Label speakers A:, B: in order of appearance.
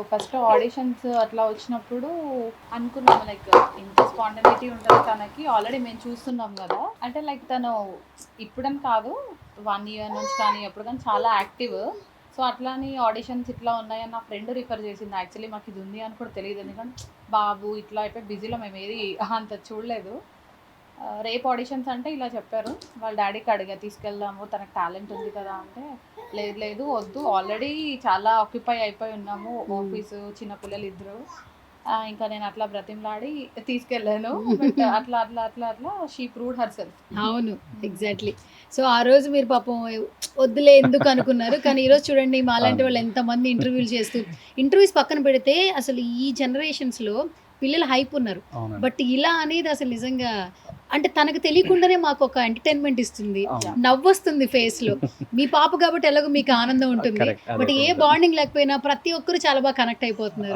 A: First auditions అట్లా వచ్చినప్పుడు అనుకున్నాము లైక్ ఇంత స్పాంటనిటీ ఉంటుంది తనకి, ఆల్రెడీ మేము చూస్తున్నాం కదా. అంటే లైక్ తను ఇప్పుడని కాదు, 1 year నుంచి కానీ ఎప్పుడు కానీ చాలా యాక్టివ్. సో అట్లా అని ఆడిషన్స్ ఇట్లా ఉన్నాయని నా ఫ్రెండ్ రిఫర్ చేసింది. యాక్చువల్లీ మాకు ఇది ఉంది అని కూడా తెలియదు, ఎందుకంటే బాబు ఇట్లా అయిపోయి బిజీలో మేము ఏది అంత చూడలేదు. రేపు ఆడిషన్స్ అంటే ఇలా చెప్పారు. వాళ్ళ డాడీకి అడిగా తీసుకెళ్దాము, తనకు టాలెంట్ ఉంది కదా అంటే లేదు లేదు వద్దు, ఆల్రెడీ చాలా ఆక్యుపై అయిపోయి ఉన్నాము, ఆఫీసు చిన్నపిల్లలు ఇద్దరు. ఇంకా నేను అట్లా బ్రతిమలాడి తీసుకెళ్ళాను. బట్ అట్లా అట్లా అట్లా అట్లా షీ ప్రూవ్డ్ హర్ సెల్ఫ్.
B: అవును, ఎగ్జాక్ట్లీ. సో ఆ రోజు మీరు పాపం వద్దులే ఎందుకు అనుకున్నారు, కానీ ఈరోజు చూడండి మాలాంటి వాళ్ళు ఎంతమంది ఇంటర్వ్యూలు చేస్తూ, ఇంటర్వ్యూస్ పక్కన పెడితే అసలు ఈ జనరేషన్స్లో పిల్లలు హైప్ ఉన్నారు. బట్ ఇలా అనేది అసలు నిజంగా అంటే తనకు తెలియకుండానే మాకు ఒక ఎంటర్టైన్మెంట్ ఇస్తుంది, నవ్వొస్తుంది ఫేస్ లో. మీ పాప కాబట్టి ఎలాగో మీకు ఆనందం ఉంటుంది, బట్ ఏ బాండింగ్ లేకపోయినా ప్రతి ఒక్కరు చాలా బాగా కనెక్ట్ అయిపోతున్నారు.